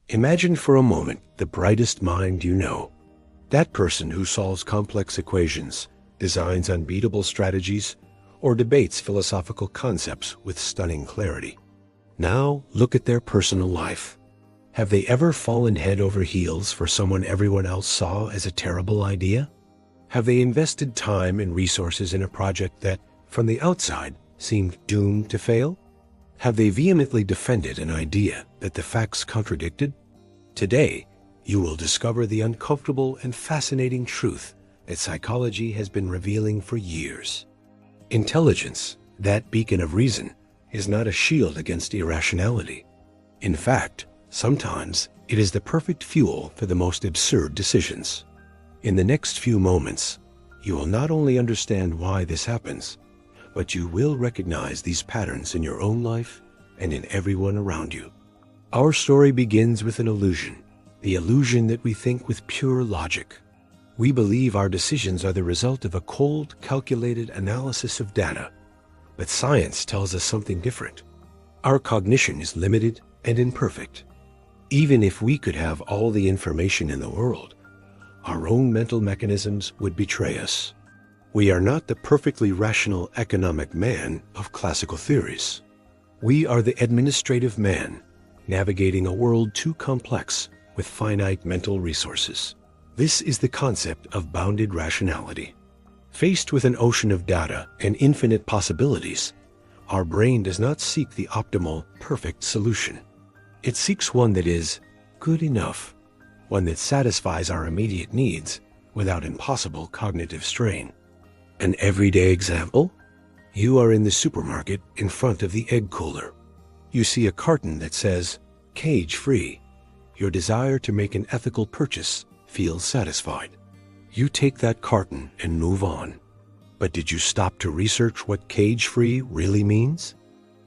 Imagine for a moment the brightest mind you know. That person who solves complex equations, designs unbeatable strategies, or debates philosophical concepts with stunning clarity. Now look at their personal life. Have they ever fallen head over heels for someone everyone else saw as a terrible idea? Have they invested time and resources in a project that, from the outside, seemed doomed to fail? Have they vehemently defended an idea that the facts contradicted? Today, you will discover the uncomfortable and fascinating truth that psychology has been revealing for years. Intelligence, that beacon of reason, is not a shield against irrationality. In fact, sometimes it is the perfect fuel for the most absurd decisions. In the next few moments, you will not only understand why this happens, but you will recognize these patterns in your own life and in everyone around you. Our story begins with an illusion, the illusion that we think with pure logic. We believe our decisions are the result of a cold, calculated analysis of data, but science tells us something different. Our cognition is limited and imperfect. Even if we could have all the information in the world, our own mental mechanisms would betray us. We are not the perfectly rational economic man of classical theories. We are the administrative man, navigating a world too complex with finite mental resources. This is the concept of bounded rationality. Faced with an ocean of data and infinite possibilities, our brain does not seek the optimal, perfect solution. It seeks one that is good enough, one that satisfies our immediate needs without impossible cognitive strain. An everyday example? You are in the supermarket in front of the egg cooler. You see a carton that says, cage-free. Your desire to make an ethical purchase feels satisfied. You take that carton and move on. But did you stop to research what cage-free really means?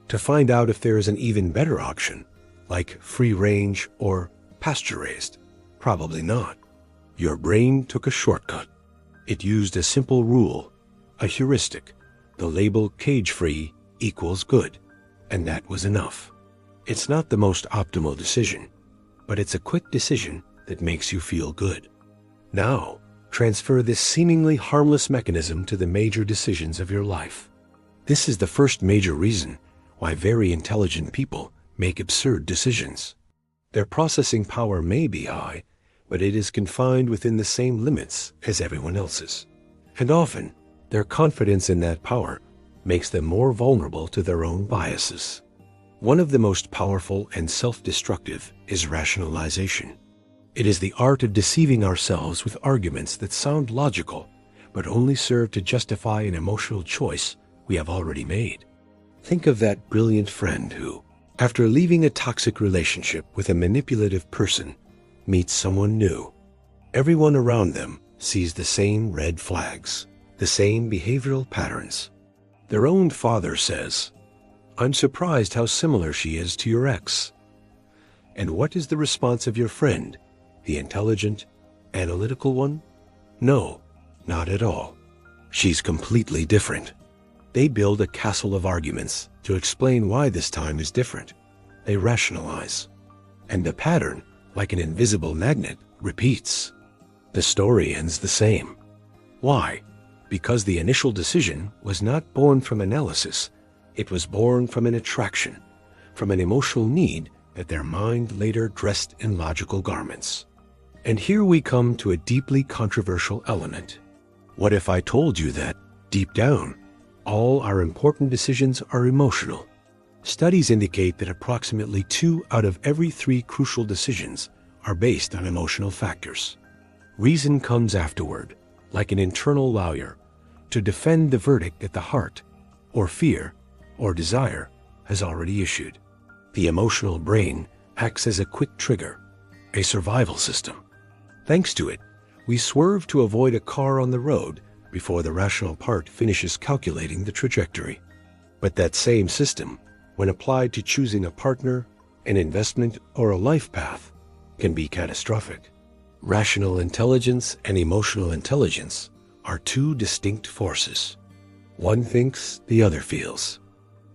To find out if there is an even better option, like free-range or pasture-raised? Probably not. Your brain took a shortcut. It used a simple rule, a heuristic. The label cage-free equals good, and that was enough. It's not the most optimal decision, but it's a quick decision that makes you feel good. Now, transfer this seemingly harmless mechanism to the major decisions of your life. This is the first major reason why very intelligent people make absurd decisions. Their processing power may be high, but it is confined within the same limits as everyone else's. And often, their confidence in that power makes them more vulnerable to their own biases. One of the most powerful and self-destructive is rationalization. It is the art of deceiving ourselves with arguments that sound logical, but only serve to justify an emotional choice we have already made. Think of that brilliant friend who, after leaving a toxic relationship with a manipulative person, meets someone new. Everyone around them sees the same red flags, the same behavioral patterns. Their own father says, "I'm surprised how similar she is to your ex." And what is the response of your friend, the intelligent, analytical one? No, not at all. She's completely different. They build a castle of arguments to explain why this time is different. They rationalize. And the pattern, like an invisible magnet, repeats. The story ends the same. Why? Because the initial decision was not born from analysis. It was born from an attraction, from an emotional need that their mind later dressed in logical garments. And here we come to a deeply controversial element. What if I told you that, deep down, all our important decisions are emotional? Studies indicate that approximately 2 out of every 3 crucial decisions are based on emotional factors. Reason comes afterward, like an internal lawyer, to defend the verdict that the heart, or fear, or desire has already issued. The emotional brain acts as a quick trigger, a survival system. Thanks to it, we swerve to avoid a car on the road before the rational part finishes calculating the trajectory. But that same system, when applied to choosing a partner, an investment, or a life path, can be catastrophic. Rational intelligence and emotional intelligence are 2 distinct forces. One thinks, the other feels.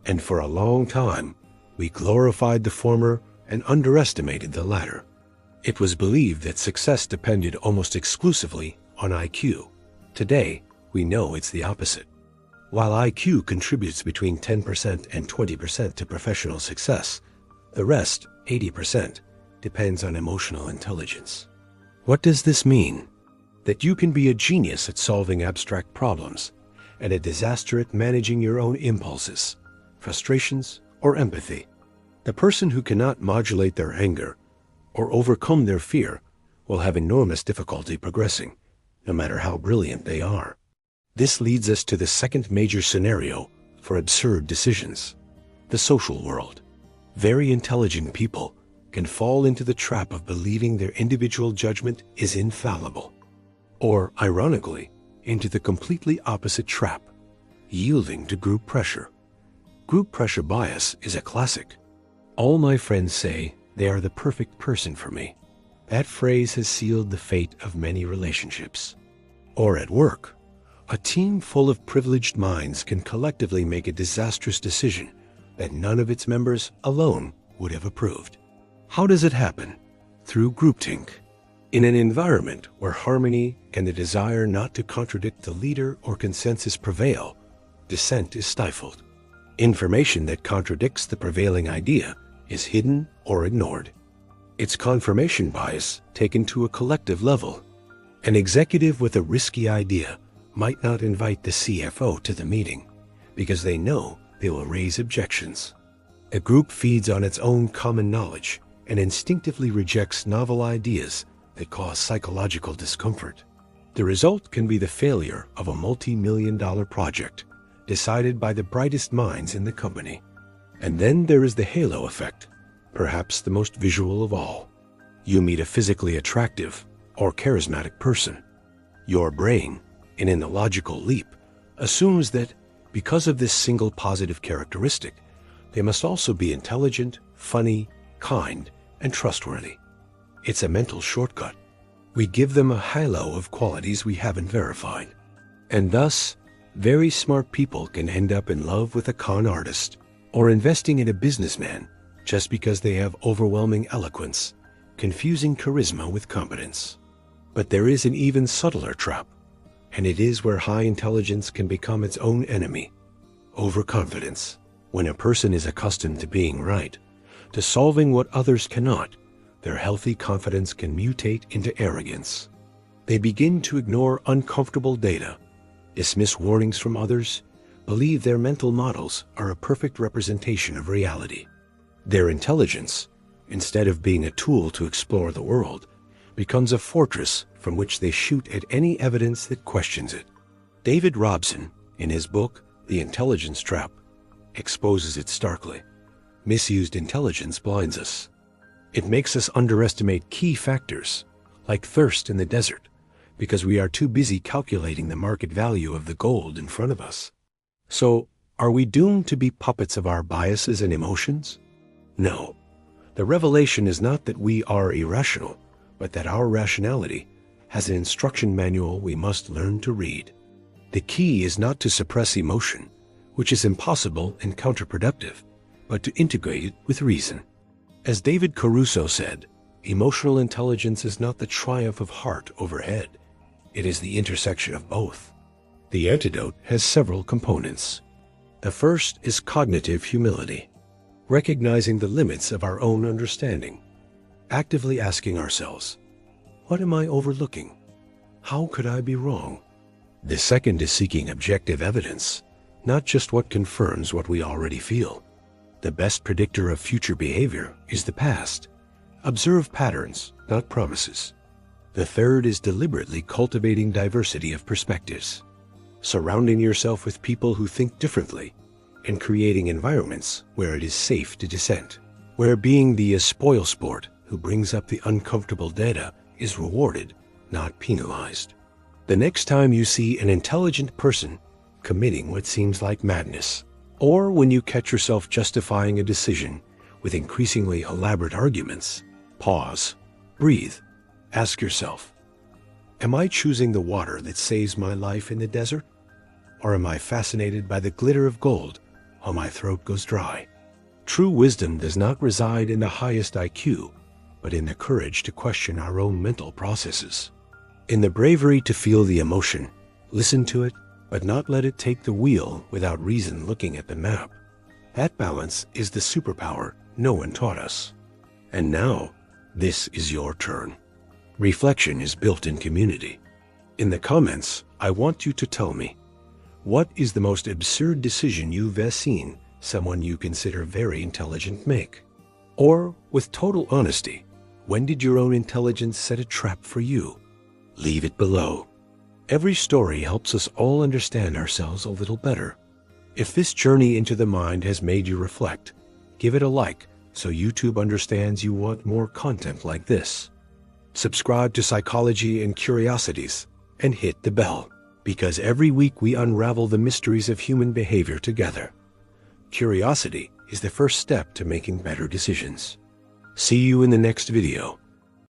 And for a long time, we glorified the former and underestimated the latter, It was believed that success depended almost exclusively on IQ. Today, we know it's the opposite. While IQ contributes between 10% and 20% to professional success, the rest, 80%, depends on emotional intelligence. What does this mean? That you can be a genius at solving abstract problems and a disaster at managing your own impulses, frustrations, or empathy. The person who cannot modulate their anger or overcome their fear will have enormous difficulty progressing, no matter how brilliant they are. This leads us to the second major scenario for absurd decisions: the social world. Very intelligent people can fall into the trap of believing their individual judgment is infallible, or, ironically, into the completely opposite trap, yielding to group pressure. Group pressure bias is a classic. All my friends say they are the perfect person for me. That phrase has sealed the fate of many relationships. Or at work, a team full of privileged minds can collectively make a disastrous decision that none of its members alone would have approved. How does it happen? Through groupthink. In an environment where harmony and the desire not to contradict the leader or consensus prevail, dissent is stifled. Information that contradicts the prevailing idea is hidden or ignored. It's confirmation bias taken to a collective level. An executive with a risky idea might not invite the CFO to the meeting because they know they will raise objections. A group feeds on its own common knowledge and instinctively rejects novel ideas that cause psychological discomfort. The result can be the failure of a multi-million-dollar project decided by the brightest minds in the company. And then there is the halo effect, perhaps the most visual of all. You meet a physically attractive or charismatic person. Your brain, in an illogical leap, assumes that because of this single positive characteristic, they must also be intelligent, funny, kind, and trustworthy. It's a mental shortcut. We give them a halo of qualities we haven't verified. And thus, very smart people can end up in love with a con artist or investing in a businessman just because they have overwhelming eloquence, confusing charisma with competence. But there is an even subtler trap, and it is where high intelligence can become its own enemy: overconfidence. When a person is accustomed to being right, to solving what others cannot, their healthy confidence can mutate into arrogance. They begin to ignore uncomfortable data, dismiss warnings from others, believe their mental models are a perfect representation of reality. Their intelligence, instead of being a tool to explore the world, becomes a fortress from which they shoot at any evidence that questions it. David Robson, in his book, The Intelligence Trap, exposes it starkly. Misused intelligence blinds us. It makes us underestimate key factors, like thirst in the desert, because we are too busy calculating the market value of the gold in front of us. So, are we doomed to be puppets of our biases and emotions? No. The revelation is not that we are irrational, but that our rationality has an instruction manual we must learn to read. The key is not to suppress emotion, which is impossible and counterproductive, but to integrate it with reason. As David Caruso said, emotional intelligence is not the triumph of heart over head. It is the intersection of both. The antidote has several components. The first is cognitive humility, recognizing the limits of our own understanding, actively asking ourselves, what am I overlooking? How could I be wrong? The second is seeking objective evidence, not just what confirms what we already feel. The best predictor of future behavior is the past. Observe patterns, not promises. The third is deliberately cultivating diversity of perspectives, surrounding yourself with people who think differently, and creating environments where it is safe to dissent, where being the spoilsport who brings up the uncomfortable data is rewarded, not penalized. The next time you see an intelligent person committing what seems like madness, or when you catch yourself justifying a decision with increasingly elaborate arguments, pause, breathe, ask yourself, am I choosing the water that saves my life in the desert? Or am I fascinated by the glitter of gold while my throat goes dry? True wisdom does not reside in the highest IQ, but in the courage to question our own mental processes. In the bravery to feel the emotion, listen to it, but not let it take the wheel without reason looking at the map. That balance is the superpower no one taught us. And now, this is your turn. Reflection is built in community. In the comments, I want you to tell me, what is the most absurd decision you've ever seen someone you consider very intelligent make? Or, with total honesty, when did your own intelligence set a trap for you? Leave it below. Every story helps us all understand ourselves a little better. If this journey into the mind has made you reflect, give it a like so YouTube understands you want more content like this. Subscribe to Psychology and Curiosities and hit the bell, because every week we unravel the mysteries of human behavior together. Curiosity is the first step to making better decisions. See you in the next video.